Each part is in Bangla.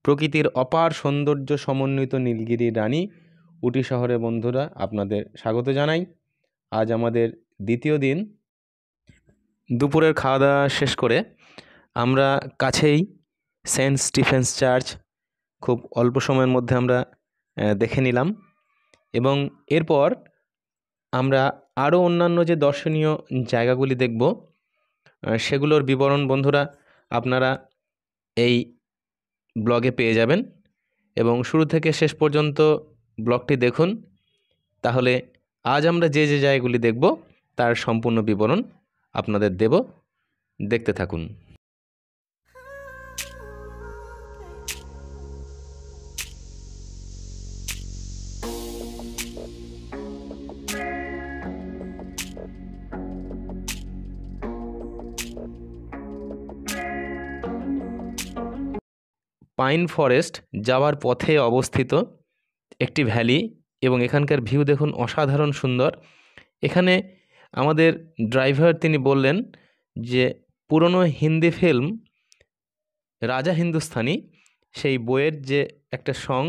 প্রকৃতির অপার সৌন্দর্য সমন্বিত নীলগিরি রানী উটি শহরে বন্ধুরা আপনাদের স্বাগত জানাই। আজ আমাদের দ্বিতীয় দিন। দুপুরের খাওয়া দাওয়া শেষ করে আমরা কাছেই সেন্ট স্টিফেন্স চার্চ খুব অল্প সময়ের মধ্যে আমরা দেখে নিলাম, এবং এরপর আমরা আরও অন্যান্য যে দর্শনীয় জায়গাগুলি দেখব সেগুলোর বিবরণ বন্ধুরা আপনারা এই ব্লগে পেয়ে যাবেন, এবং শুরু থেকে শেষ পর্যন্ত ব্লগটি দেখুন। তাহলে আজ আমরা যে যে জায়গাগুলি দেখব তার সম্পূর্ণ বিবরণ আপনাদের দেব, দেখতে থাকুন। পাইন ফরেস্ট যাওয়ার পথে অবস্থিত একটি ভ্যালি, এবং এখানকার ভিউ দেখুন অসাধারণ সুন্দর। এখানে আমাদের ড্রাইভার তিনি বললেন যে পুরনো হিন্দি ফিল্ম রাজা হিন্দুস্তানি সেই বইয়ের যে একটা সং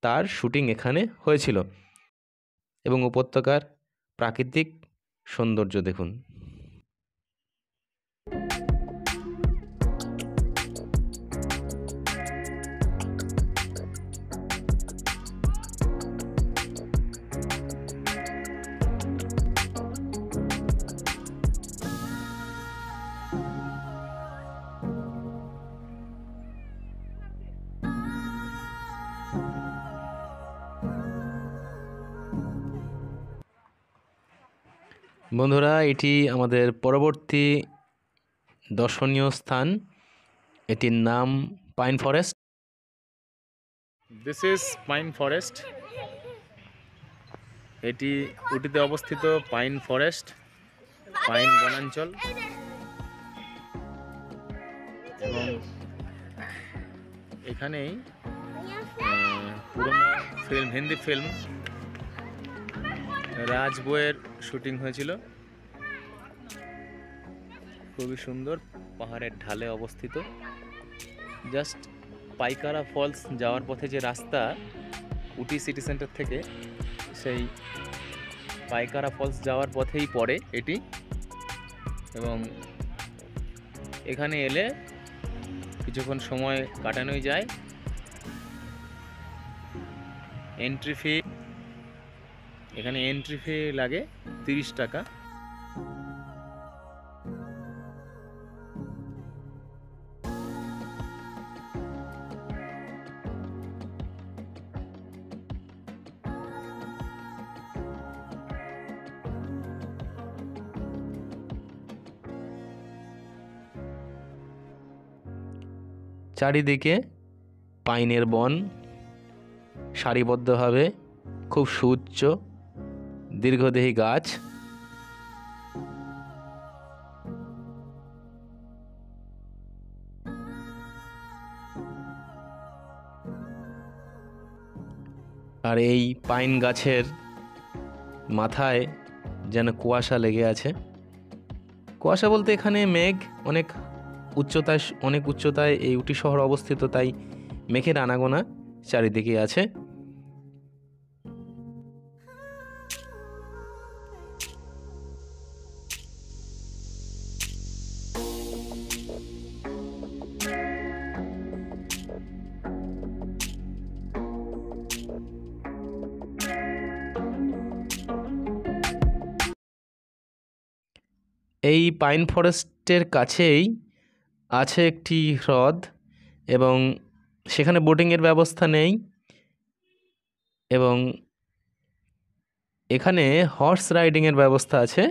তার শুটিং এখানে হয়েছিল, এবং উপত্যকার প্রাকৃতিক সৌন্দর্য দেখুন। বন্ধুরা, এটি আমাদের পরবর্তী দর্শনীয় স্থান, এটির নাম pine forest. This is pine forest. এটি উটিতে অবস্থিত পাইন ফরেস্ট, পাইন বনাঞ্চল, এবং এখানেই পুরনো ফিল্ম হিন্দি ফিল্ম রাজ বইয়ের শুটিং হয়েছিল। খুবই সুন্দর, পাহাড়ের ঢালে অবস্থিত। জাস্ট পাইকারা ফলস যাওয়ার পথে যে রাস্তা উটি সিটি সেন্টার থেকে, সেই পাইকারা ফলস যাওয়ার পথেই পড়ে এটি, এবং এখানে এলে কিছুক্ষণ সময় কাটানোই যায়। এন্ট্রি ফি, এখানে এন্ট্রি ফি লাগে 30 টাকা। চারিদিকে পাইনের বন সারিবদ্ধভাবে, খুব সুউচ্চ দীর্ঘদেহী গাছ। আর এই পাইন গাছের মাথায় যেন কুয়াশা লেগে আছে। কুয়াশা বলতে এখানে মেঘ অনেক উচ্চতায় এই উটি শহর অবস্থিত, তাই মেঘের আনাগোনা চারিদিকে আছে। এই পাইন ফরেস্টের কাছেই আছে একটি হ্রদ, এবং সেখানে বোটিংয়ের ব্যবস্থা নেই, এবং এখানে হর্স রাইডিংয়ের ব্যবস্থা আছে।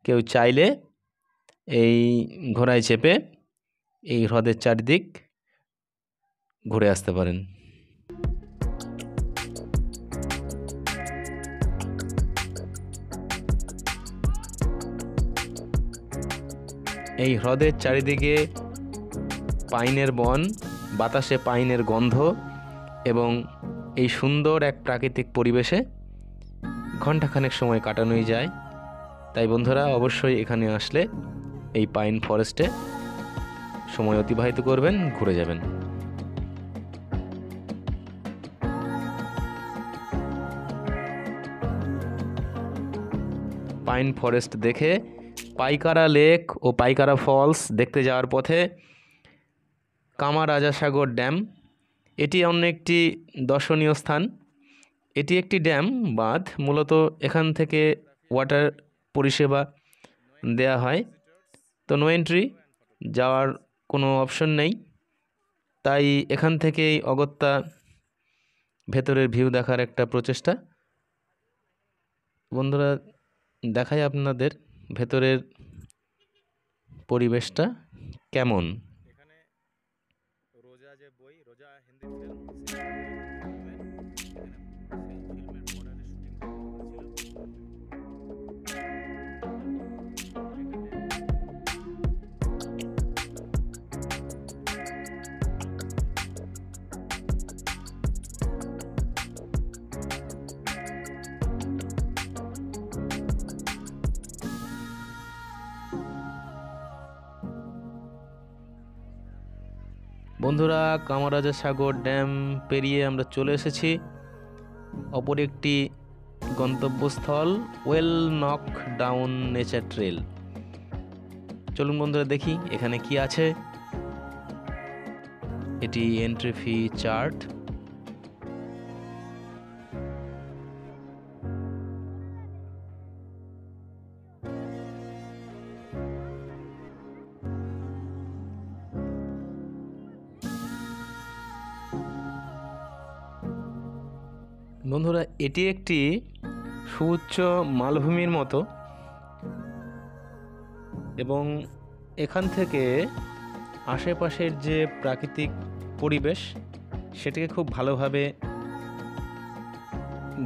কেউ চাইলে এই ঘোড়ায় চেপে এই হ্রদের চারিদিক ঘুরে আসতে পারেন। এই হ্রদের চারিদিকে পাইনের বন, বাতাসে পাইনের গন্ধ, এবং এই সুন্দর এক প্রাকৃতিক পরিবেশে ঘণ্টাখানেক সময় কাটানোই যায়। তাই বন্ধুরা অবশ্যই এখানে আসলে এই পাইন ফরেস্টে সময় অতিবাহিত করবেন, ঘুরে যাবেন। পাইন ফরেস্ট দেখে পাইকারা লেক ও পাইকারা ফলস দেখতে যাওয়ার পথে কামারাজাসাগর ড্যাম, এটি অন্য একটি দর্শনীয় স্থান। এটি একটি ড্যাম বাঁধ, মূলত এখান থেকে ওয়াটার পরিষেবা দেয়া হয়। তো নো এন্ট্রি, যাওয়ার কোনো অপশন নেই, তাই এখান থেকেই অগত্যা ভেতরের ভিউ দেখার একটা প্রচেষ্টা। বন্ধুরা, দেখাই আপনাদের ভেতরের পরিবেশটা কেমন। এখানে রোজা যে বই, রোজা হিন্দি ফিল্ম, বন্ধুরা, কামারাজাসাগর ড্যাম পেরিয়ে আমরা চলে এসেছি অপর একটি গন্তব্যস্থল, Well Knock Down Nature Trail. চলুন বন্ধুরা দেখি এখানে কি আছে। এটি এন্ট্রি ফি চার্ট। বন্ধুরা, এটি একটি সুউচ্চ মালভূমির মতো এবং এখান থেকে আশেপাশের যে প্রাকৃতিক পরিবেশ সেটাকে খুব ভালোভাবে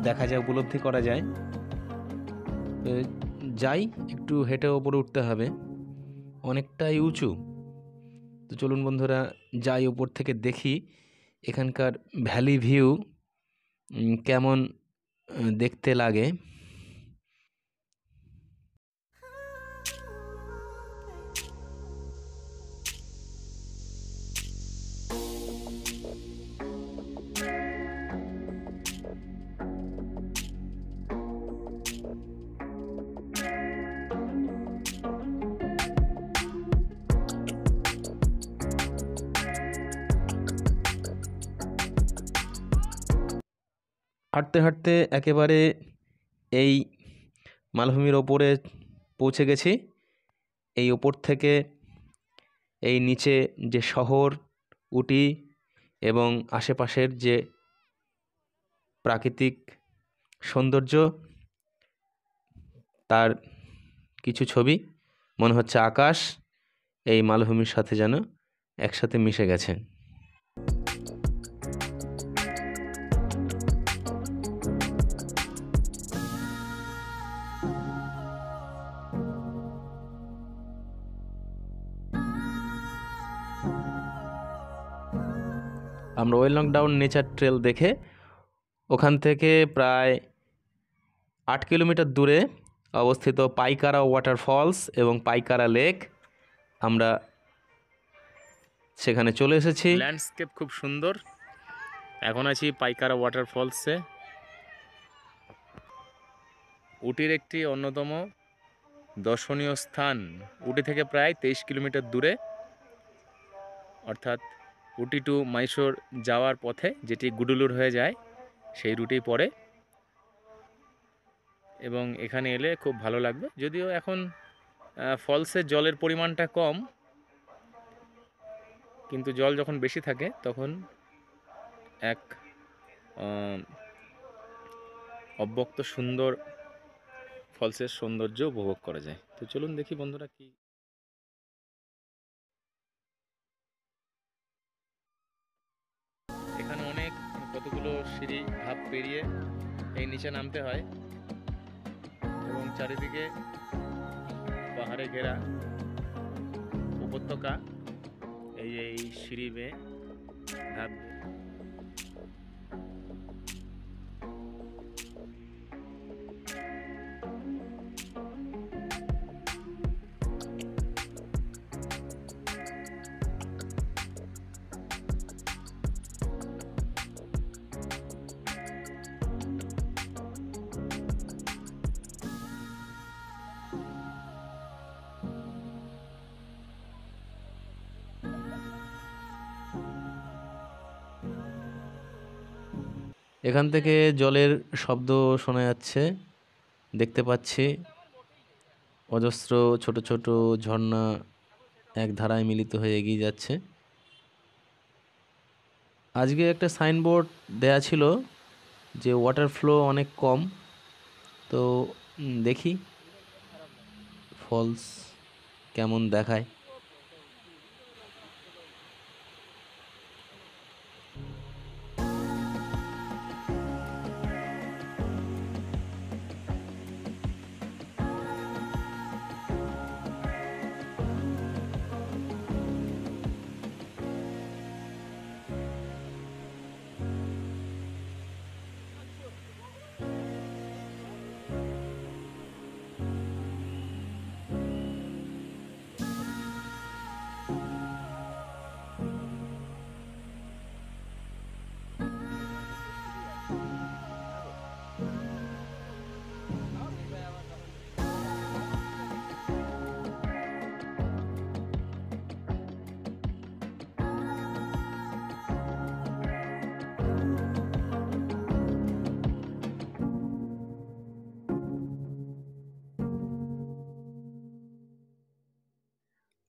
দেখা যায়, উপলব্ধি করা যায়। যাই একটু হেঁটে ওপরে উঠতে হবে, অনেকটাই উঁচু। তো চলুন বন্ধুরা যাই, ওপর থেকে দেখি এখানকার ভ্যালি ভিউ কেমন দেখতে লাগে। হাঁটতে হাঁটতে একেবারে এই মালভূমির ওপরে পৌঁছে গেছি। এই ওপর থেকে এই নিচে যে শহর উটি এবং আশেপাশের যে প্রাকৃতিক সৌন্দর্য, তার কিছু ছবি, মনে হচ্ছে আকাশ এই মালভূমির সাথে যেন একসাথে মিশে গেছে। আমরা Well Knock Down Nature Trail দেখে ওখান থেকে প্রায় 8 কিলোমিটার দূরে অবস্থিত পাইকারা ওয়াটার ফলস এবং পাইকারা লেক, আমরা সেখানে চলে এসেছি। ল্যান্ডস্কেপ খুব সুন্দর। এখন আছি পাইকারা ওয়াটার ফলসে, উটির একটি অন্যতম দর্শনীয় স্থান। উটি থেকে প্রায় 23 কিলোমিটার দূরে, অর্থাৎ উটি টু মাইসোর যাওয়ার পথে যেটি গুডুলুর হয়ে যায় সেই রুটেই পড়ে। এবং এখানে এলে খুব ভালো লাগবে, যদিও এখন ফলসের জলের পরিমাণটা কম, কিন্তু জল যখন বেশি থাকে তখন এক অব্যক্ত সুন্দর ফলসের সৌন্দর্য উপভোগ করা যায়। তো চলুন দেখি বন্ধুরা কি। এখানে অনেক কতগুলো সিঁড়ি ধাপ পেরিয়ে এই নিচে নামতে হয় এবং চারিদিকে পাহাড়ে ঘেরা উপত্যকা। এই সিঁড়ি বেয়ে ধাপ এখান থেকে জলের শব্দ শোনা যাচ্ছে, দেখতে পাচ্ছি অজস্র ছোট ছোট ঝর্ণা এক ধারায় মিলিত হয়ে এগিয়ে যাচ্ছে। আজকে একটা সাইনবোর্ড দেয়া ছিল যে ওয়াটার ফ্লো অনেক কম, তো দেখি ফলস কেমন দেখায়।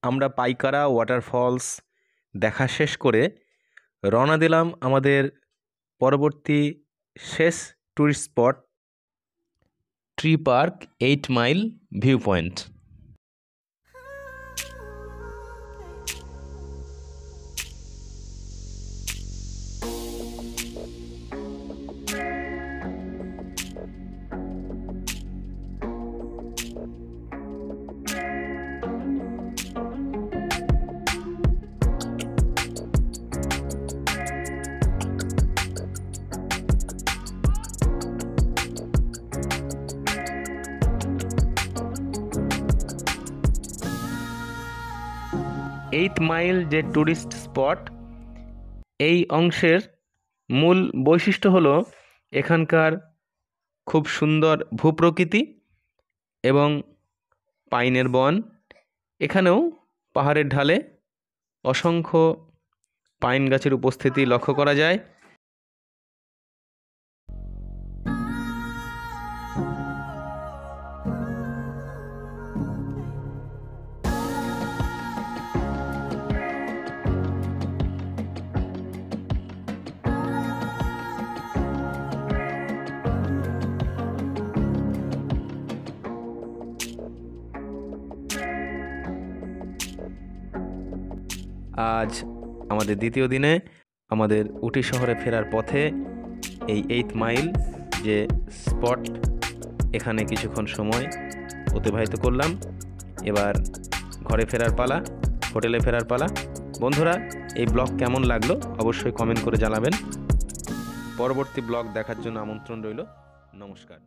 আমরা পাইকারা ওয়াটারফলস দেখা শেষ করে রওনা দিলাম আমাদের পরবর্তী শেষ tourist spot tree park 8 mile view point. Eight mile যে ট্যুরিস্ট স্পট, এই অংশের মূল বৈশিষ্ট্য হলো এখানকার খুব সুন্দর ভূপ্রকৃতি এবং পাইনের বন। এখানেও পাহাড়ের ঢালে অসংখ্য পাইন গাছের উপস্থিতি লক্ষ্য করা যায়। আজ আমাদের দ্বিতীয় দিনে আমাদের উটি শহরে ফেরার পথে এই 8 মাইল যে স্পট, এখানে কিছুক্ষণ সময় অতিবাহিত করলাম। এবার ঘরে ফেরার পালা, হোটেলে ফেরার পালা। বন্ধুরা, এই ব্লগ কেমন লাগলো অবশ্যই কমেন্ট করে জানাবেন। পরবর্তী ব্লগ দেখার জন্য আমন্ত্রণ রইল। নমস্কার।